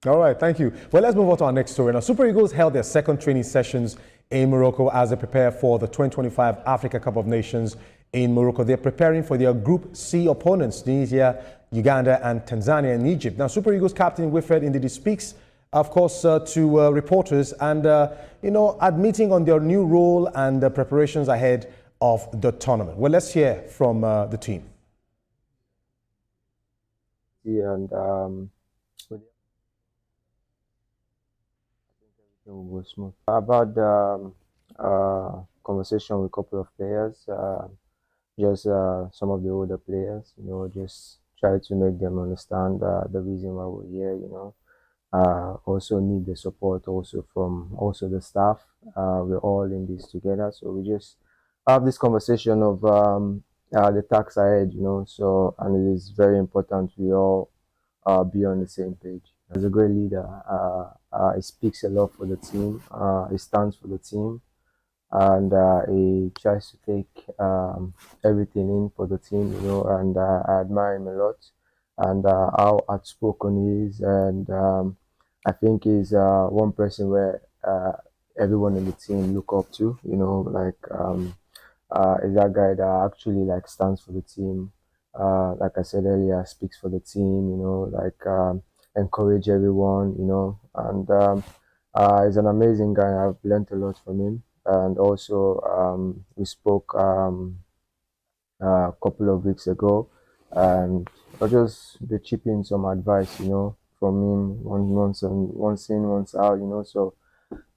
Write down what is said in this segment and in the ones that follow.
All right, thank you. Well, let's move on to our next story. Now, Super Eagles held their second training sessions in Morocco as they prepare for the 2025 Africa Cup of Nations in Morocco. They're preparing for their Group C opponents, Tunisia, Uganda, and Tanzania and Egypt. Now, Super Eagles captain Wilfred Ndidi speaks, of course, to reporters and, admitting on their new role and the preparations ahead of the tournament. Well, let's hear from the team. And was smooth. About the conversation with a couple of players, just some of the older players, just try to make them understand the reason why we're here, also need the support also from the staff. We're all in this together, so we just have this conversation of the task ahead, so, and it is very important we all be on the same page. As a great leader, he speaks a lot for the team, he stands for the team, and he tries to take everything in for the team, and I admire him a lot, and how outspoken he is, and I think he's one person where everyone in the team look up to, is that guy that actually stands for the team, like I said earlier, speaks for the team, encourage everyone, and he's an amazing guy. I've learned a lot from him, and also we spoke a couple of weeks ago, and I just be chipping some advice, from him, once in, once out, so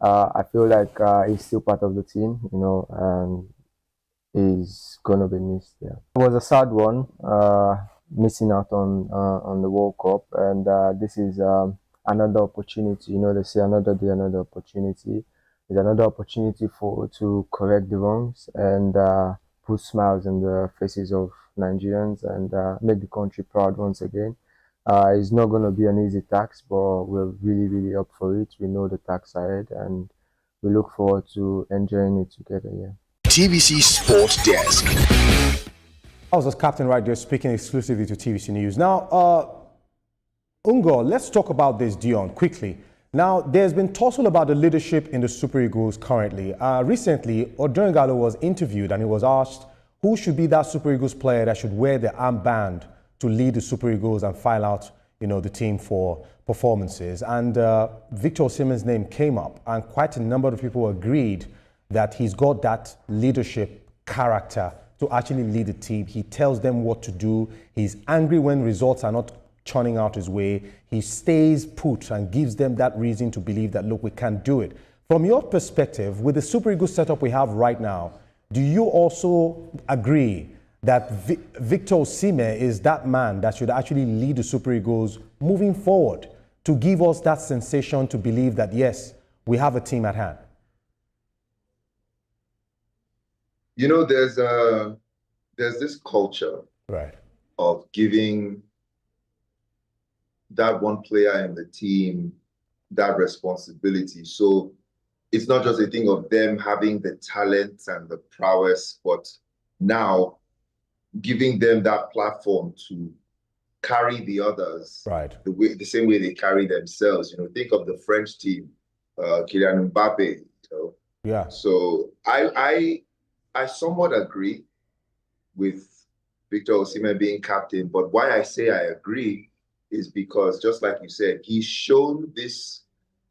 I feel like he's still part of the team, and he's gonna be missed. Yeah, it was a sad one, missing out on the World Cup, and this is another opportunity. They say another day, another opportunity. It's another opportunity to correct the wrongs and put smiles in the faces of Nigerians and make the country proud once again. It's not going to be an easy task, but we're really, really up for it. We know the task ahead, and we look forward to enjoying it together. Yeah. TVC Sports Desk. I was the captain right there speaking exclusively to TVC News. Now, Ungo, let's talk about this, Dion, quickly. Now, there's been tussle about the leadership in the Super Eagles currently. Recently, Odungalo was interviewed and he was asked who should be that Super Eagles player that should wear the armband to lead the Super Eagles and file out, the team for performances. And Victor Osimhen's name came up, and quite a number of people agreed that he's got that leadership character to actually lead the team. He tells them what to do. He's angry when results are not churning out his way. He stays put and gives them that reason to believe that, look, we can do it. From your perspective, with the Super Eagles setup we have right now, do you also agree that Victor Osimhen is that man that should actually lead the Super Eagles moving forward to give us that sensation to believe that, yes, we have a team at hand? There's this culture, right, of giving that one player in the team that responsibility. So it's not just a thing of them having the talent and the prowess, but now giving them that platform to carry the others, right, the same way they carry themselves. Think of the French team, Kylian Mbappe. Yeah. So I somewhat agree with Victor Osimhen being captain, but why I say I agree is because, just like you said, he's shown this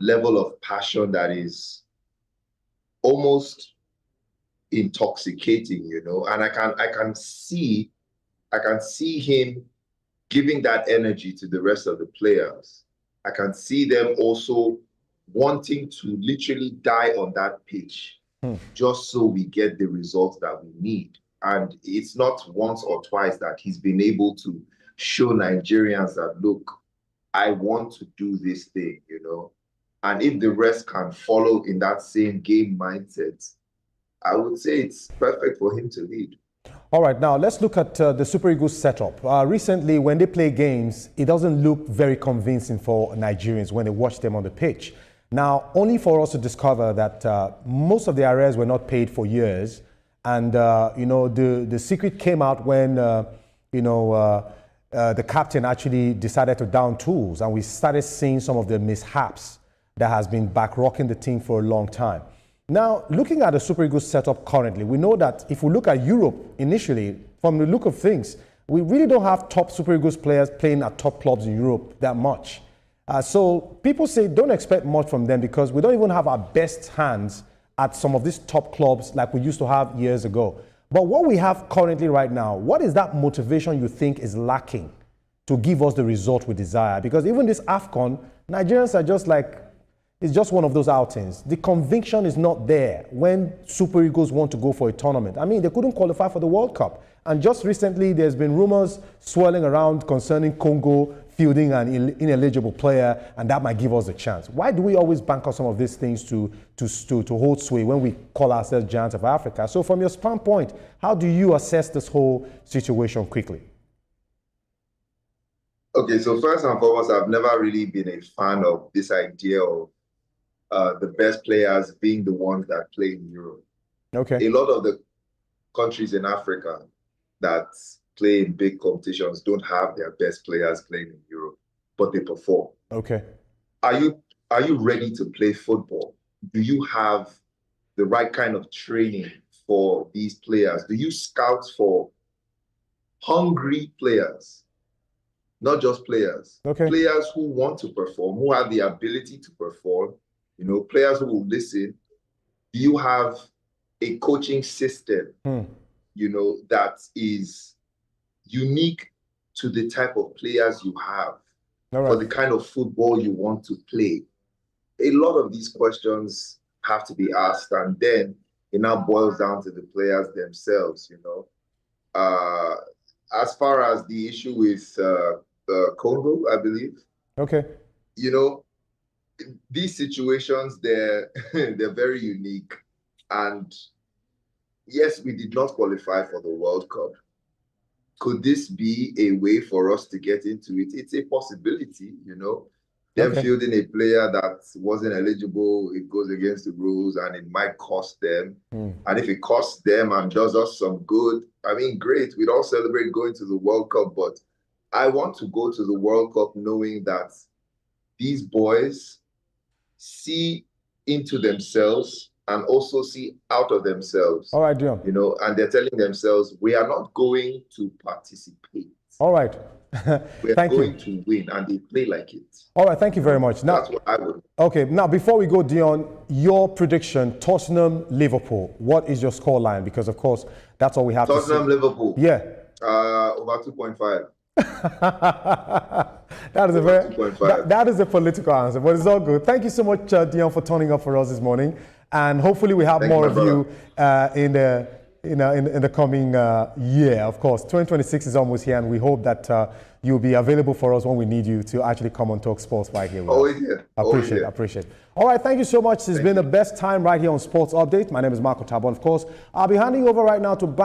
level of passion that is almost intoxicating, and I can see him giving that energy to the rest of the players. I can see them also wanting to literally die on that pitch just so we get the results that we need. And it's not once or twice that he's been able to show Nigerians that, look, I want to do this thing, And if the rest can follow in that same game mindset, I would say it's perfect for him to lead. All right, now let's look at the Super Eagles setup. Recently, when they play games, it doesn't look very convincing for Nigerians when they watch them on the pitch. Now, only for us to discover that most of the arrears were not paid for years. And, the secret came out when, the captain actually decided to down tools, and we started seeing some of the mishaps that has been back rocking the team for a long time. Now, looking at the Super Eagles setup currently, we know that if we look at Europe initially, from the look of things, we really don't have top Super Eagles players playing at top clubs in Europe that much. So people say don't expect much from them because we don't even have our best hands at some of these top clubs like we used to have years ago. But what we have currently right now, what is that motivation you think is lacking to give us the result we desire? Because even this AFCON, Nigerians are just like, it's just one of those outings. The conviction is not there when Super Eagles want to go for a tournament. I mean, they couldn't qualify for the World Cup. And just recently, there's been rumors swirling around concerning Congo fielding an ineligible player, and that might give us a chance. Why do we always bank on some of these things to hold sway when we call ourselves giants of Africa? So from your standpoint, how do you assess this whole situation quickly? Okay, so first and foremost, I've never really been a fan of this idea of the best players being the ones that play in Europe. Okay. A lot of the countries in Africa that play in big competitions don't have their best players playing in Europe, but they perform. Okay. Are you ready to play football? Do you have the right kind of training for these players? Do you scout for hungry players? Not just players. Okay. Players who want to perform, who have the ability to perform, you know, players who will listen. Do you have a coaching system, you know, that is unique to the type of players you have, for the kind of football you want to play? A lot of these questions have to be asked, and then it now boils down to the players themselves, you know. As far as the issue with Congo, I believe. Okay. You know, these situations, they're very unique. And yes, we did not qualify for the World Cup. Could this be a way for us to get into it? It's a possibility, you know. Them fielding a player that wasn't eligible, it goes against the rules and it might cost them. And if it costs them and does us some good, I mean, great. We'd all celebrate going to the World Cup, but I want to go to the World Cup knowing that these boys see into themselves and also see out of themselves. All right, Dion. You know, and they're telling themselves, we are not going to participate. All right. We're going to win, and they play like it. All right, thank you very much. Now, that's what I would. Okay, now before we go, Dion, your prediction, Tottenham, Liverpool. What is your scoreline? Because, of course, that's all we have to say. Tottenham, Liverpool. Yeah. Over 2.5. That is that is a political answer, but it's all good. Thank you so much, Dion, for turning up for us this morning, and hopefully we have more of you in the coming year. Of course, 2026 is almost here, and we hope that you'll be available for us when we need you to actually come on Talk Sports right here. Always here. Appreciate. All right, thank you so much. It's been the best time right here on Sports Update. My name is Marco Tabon. Of course, I'll be handing over right now to Bank.